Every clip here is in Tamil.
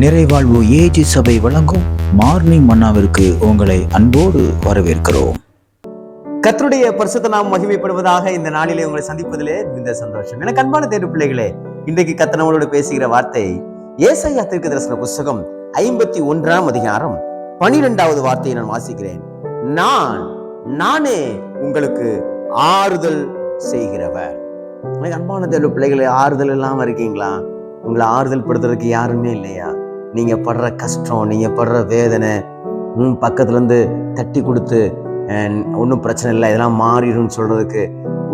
நிறைவாழ்வு ஏஜி சபை வழங்கும் மார்னிங் மன்னாவிற்கு உங்களை அன்போடு வரவேற்கிறோம். கர்த்தருடைய பரிசுத்த நாமம் மகிமைப்படுவதாக. இந்த நாளிலே உங்களை சந்திப்பதிலே இந்த சந்தோஷம். எனக்கு அன்பான தேவ பிள்ளைகளே, இன்றைக்கு கர்த்தர் நம்மளோடு பேசுகிற வார்த்தை ஏசாயா தீர்க்கதரிசன புஸ்தகம் 51 அதிகாரம் 12வது வார்த்தையை நான் வாசிக்கிறேன். நானே உங்களுக்கு ஆறுதல் செய்கிறவர். எனக்கு அன்பான தேவ பிள்ளைகளே, ஆறுதல் இல்லாம இருக்கீங்களா? உங்களை ஆறுதல் படுத்துறதுக்கு யாருமே இல்லையா? நீங்க படுற கஷ்டம், நீங்க படுற வேதனை, பக்கத்துல இருந்து தட்டி கொடுத்து ஒன்றும் பிரச்சனை இல்லை, இதெல்லாம் மாறிடும் சொல்றதுக்கு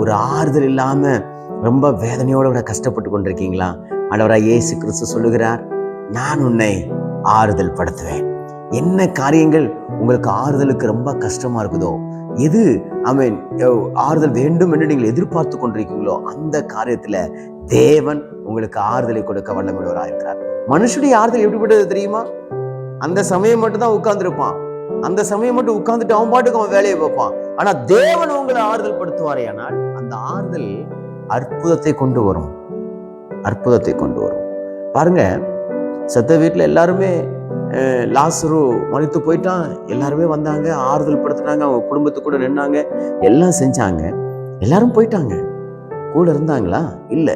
ஒரு ஆறுதல் இல்லாம ரொம்ப வேதனையோட விட கஷ்டப்பட்டு கொண்டிருக்கீங்களா? ஆண்டவராய் இயேசு கிறிஸ்து சொல்லுகிறார், நான் உன்னை ஆறுதல் படுத்துவேன். என்ன காரியங்கள் உங்களுக்கு ஆறுதலுக்கு ரொம்ப கஷ்டமா இருக்குதோ, எது ஆறுதல் வேண்டும் என்று நீங்கள் எதிர்பார்த்து கொண்டிருக்கீங்களோ, அந்த காரியத்துல தேவன் உங்களுக்கு ஆறுதலை கொடுக்க வல்லமையுள்ளவராக இருக்கிறார். மனுஷனுடைய ஆறுதல் எப்படிப்பட்டது தெரியுமா? அந்த சமயம் மட்டும் தான் உட்கார்ந்துருப்பான், அந்த சமயம் மட்டும் உட்கார்ந்துட்டு அவன் பாட்டுக்கு அவன் வேலையை பார்ப்பான். ஆனா தேவன் உங்களை ஆறுதல் படுத்துவாரே, ஆனால் அந்த ஆறுதல் அற்புதத்தை கொண்டு வரும். அற்புதத்தை கொண்டு வரும். பாருங்க, செத்த வீட்டுல எல்லாருமே லாசரு மரித்து போயிட்டான், எல்லாருமே வந்தாங்க, ஆறுதல் படுத்தினாங்க, அவங்க குடும்பத்துக்கு கூட நின்னாங்க, எல்லாம் செஞ்சாங்க. எல்லாரும் போயிட்டாங்க, கூட இருந்தாங்களா? இல்ல.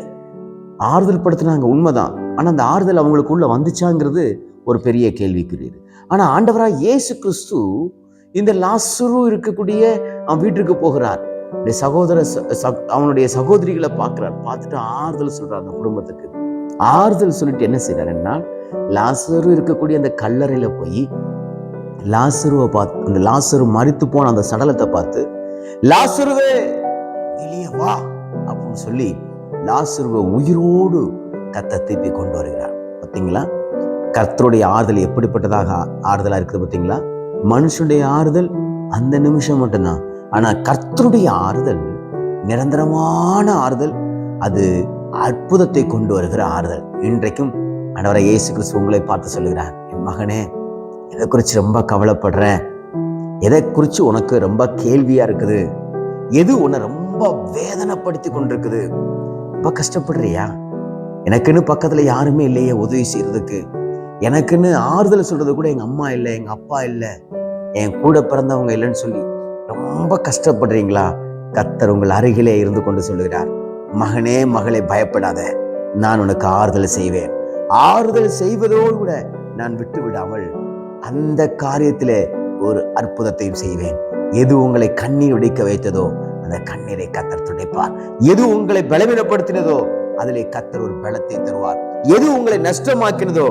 ஆறுதல் படுத்தினாங்க, உண்மைதான். ஆனா அந்த ஆறுதல் அவங்களுக்குள்ள வந்துச்சாங்கிறது ஒரு பெரிய கேள்விக்குரியது. ஆனா ஆண்டவராய் இயேசு கிறிஸ்து இந்த லாசரு இருக்கக்கூடிய அவன் வீட்டுக்கு போகிறார். அவனுடைய சகோதரிகளை பார்க்கிறார், பார்த்துட்டு ஆறுதல் சொல்றார். அந்த குடும்பத்துக்கு ஆறுதல் சொல்லிட்டு என்ன செய்யறாருன்னா, லாசரு இருக்கக்கூடிய அந்த கல்லறையில போய் லாசருவை பார்த்து, அந்த லாசரு மரித்து போன அந்த சடலத்தை பார்த்து, லாசருவே வெளியே வா அப்படின்னு சொல்லி லாசருவை உயிரோடு கர்த்தர் திருப்பி கொண்டு வருகிறார். பார்த்தீங்களா? கர்த்தருடைய ஆறுதல் எப்படிப்பட்டதாக ஆறுதலா இருக்குது பார்த்தீங்களா? மனுஷனுடைய ஆறுதல் அந்த நிமிஷம் மட்டும்தான். ஆனா கர்த்தருடைய ஆறுதல் நிரந்தரமான ஆறுதல், அது அற்புதத்தை கொண்டு வருகிற ஆறுதல். இன்றைக்கும் ஆண்டவராய் இயேசு கிறிஸ்து உங்களை பார்த்து சொல்லுகிறார், என் மகனே, எதை குறிச்சு ரொம்ப கவலைப்படுற? எதை குறிச்சு உனக்கு ரொம்ப கேள்வியா இருக்குது? எது உன்னை ரொம்ப வேதனைப்படுத்தி கொண்டிருக்குது? ரொம்ப கஷ்டப்படுறியா? எனக்குன்னு பக்கத்துல யாருமே இல்லையே உதவி செய்யறதுக்கு, எனக்குன்னு ஆறுதல் சொல்றது கூட எங்க அம்மா இல்லை, எங்க அப்பா இல்லை, என் கூட பிறந்தவங்க இல்லைன்னு சொல்லி ரொம்ப கஷ்டப்படுறீங்களா? கர்த்தர் உங்கள் அருகிலே இருந்து கொண்டு சொல்லுகிறார், மகனே, மகளே, பயப்படாத, நான் உனக்கு ஆறுதல் செய்வேன். ஆறுதல் செய்வதோடு கூட நான் விட்டு விடாமல் அந்த காரியத்திலே ஒரு அற்புதத்தையும் செய்வேன். எது உங்களை கண்ணீர் உடைக்க வைத்ததோ அந்த கண்ணீரை கர்த்தர் துடைப்பார். எது உங்களை பலவீனப்படுத்தினதோ அதிலே கர்த்தர் ஒரு பலத்தை தருவார். எது உங்களை நஷ்டமாக்கினதோ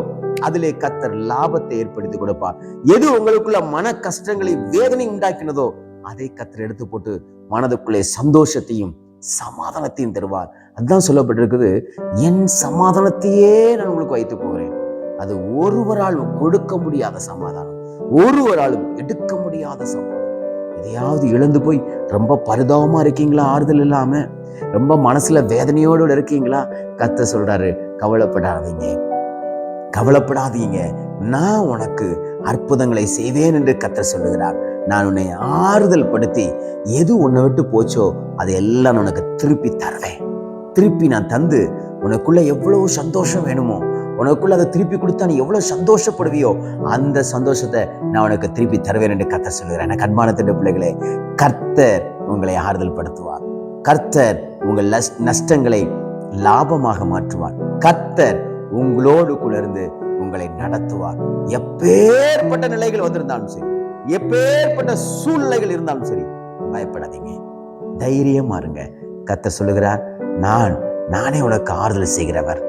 அதிலே கர்த்தர் லாபத்தை ஏற்படுத்தி கொடுப்பார். எது உங்களுக்குள்ள மன கஷ்டங்களை, வேதனை உண்டாக்கினதோ அதை கர்த்தர் எடுத்து போட்டு மனதுக்குள்ளே சந்தோஷத்தையும் சமாதானத்தையும் தருவார். அதுதான் சொல்லப்பட்டிருக்குது, என் சமாதானத்தையே நான் உங்களுக்கு வைத்து போகிறேன். அது ஒருவராலும் கொடுக்க முடியாத சமாதானம், ஒருவராலும் எடுக்க முடியாத சமாதானம். எதையாவது இழந்து போய் ரொம்ப பரிதாபமா இருக்கீங்களா? ஆறுதல் இல்லாம ரொம்ப மனசுல வேதனையோடு இருக்கீங்களா? கர்த்தர் சொல்றாரு, கவலைப்படாதீங்க, கவலைப்படாதீங்க, நான் உனக்கு அற்புதங்களை செய்வேன் என்று கர்த்தர் சொல்லுகிறார். நான் உன்னை ஆறுதல் படுத்தி எது உன்னை விட்டு போச்சோ அதையெல்லாம் உனக்கு திருப்பி தருவேன். திருப்பி நான் தந்து உனக்குள்ள எவ்வளவு சந்தோஷம் வேணுமோ, உனக்குள்ள அதை திருப்பி கொடுத்தா நீ எவ்வளவு சந்தோஷப்படுவியோ அந்த சந்தோஷத்தை நான் உனக்கு திருப்பி தருவேன் என்று கர்த்தர் சொல்லுகிறேன். எனக்கு அன்பான பிள்ளைகளே, கர்த்தர் உங்களை ஆறுதல் படுத்துவார். கர்த்தர் உங்கள் நஷ்டங்களை லாபமாக மாற்றுவார். கர்த்தர் உங்களோடு கூட இருந்து உங்களை நடத்துவார். எப்பேற்பட்ட நிலைகள் வந்திருந்தாலும் சரி, எப்பேற்பட்ட சூழ்நிலைகள் இருந்தாலும் சரி, பயப்படாதீங்க, தைரியமா இருங்க. கர்த்தர் சொல்லுகிறார், நானே உனக்கு ஆறுதல் செய்கிறவர்,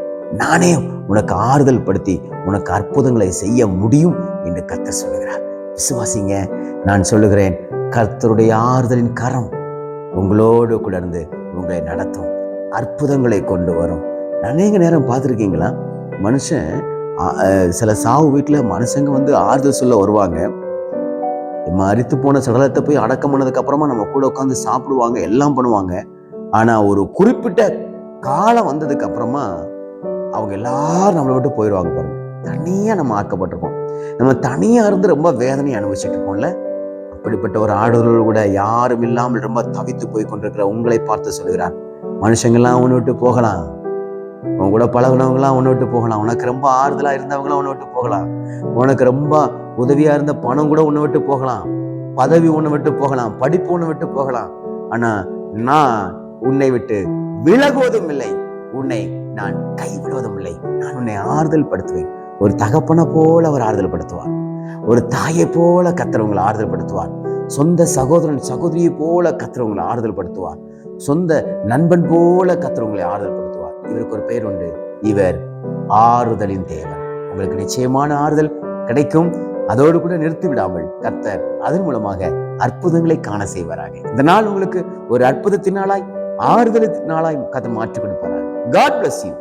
நானே உனக்கு ஆறுதல் படுத்தி உனக்கு அற்புதங்களை செய்ய முடியும் என்று கர்த்தர் சொல்லுகிறார். விசுவாசிங்க, நான் சொல்லுகிறேன், கர்த்தருடைய ஆறுதலின் கரம் உங்களோடு கூட இருந்து உங்களை நடத்தும், அற்புதங்களை கொண்டு வரும். அநேக நேரம் பார்த்துருக்கீங்களா, மனுஷன் சில சாவு வீட்டுல மனுஷங்க ஆறுதல் சொல்ல வருவாங்க. மரித்து போன சடலத்தை போய் அடக்கம் பண்ணதுக்கு அப்புறமா நம்ம கூட உட்காந்து சாப்பிடுவாங்க, எல்லாம் பண்ணுவாங்க. ஆனா ஒரு குறிப்பிட்ட காலம் வந்ததுக்கு அப்புறமா அவங்க எல்லாரும் நம்மளை விட்டு போயிடுவாங்க. பாருங்க, தனியா நம்ம ஆக்கப்பட்டிருப்போம், நம்ம தனியா இருந்து ரொம்ப வேதனையை அனுபவிச்சுட்டு இருப்போம்ல. அப்படிப்பட்ட ஒரு ஆறுதல் கூட யாரும் இல்லாமல் ரொம்ப தவித்து போய் கொண்டிருக்கிற உங்களை பார்த்து சொல்லுகிறார், மனுஷங்கள்லாம் உன்னை விட்டு போகலாம், உன் கூட பழகினவங்களாம் உன்னை விட்டு போகலாம், உனக்கு ரொம்ப ஆறுதலா இருந்தவங்களாம் உன்னை விட்டு போகலாம், உனக்கு ரொம்ப உதவியா இருந்த பணம் கூட உன்னை விட்டு போகலாம், பதவி உன்னை விட்டு போகலாம், படிப்பு உன்னை விட்டு போகலாம். ஆனா நான் உன்னை விட்டு விலகுவதும் இல்லை, உன்னை நான் கைவிடுவதும் இல்லை. நான் உன்னை ஆறுதல் படுத்துவேன். ஒரு தகப்பனை போல அவர் ஆறுதல் படுத்துவார். ஒரு தாயை போல கர்த்தர் ஆறுதல் படுத்துவார். சொந்த சகோதரன் சகோதரியை போல கர்த்தர் ஆறுதல் படுத்துவார். சொந்த நண்பன் போல கர்த்தர் ஆறுதல் படுத்துவார். இவருக்கு ஒரு பெயர் உண்டு, இவர் ஆறுதலின் தேவன். உங்களுக்கு நிச்சயமான ஆறுதல் கிடைக்கும். அதோடு கூட நிறுத்தி விடாமல் கர்த்தர் அதன் மூலமாக அற்புதங்களை காண செய்வாராக. இந்த நாள் உங்களுக்கு ஒரு அற்புதத்தின் நாளாய், ஆறுதலின் நாளாய் கர்த்தர் மாற்றி கொடுப்பாராக. God bless you.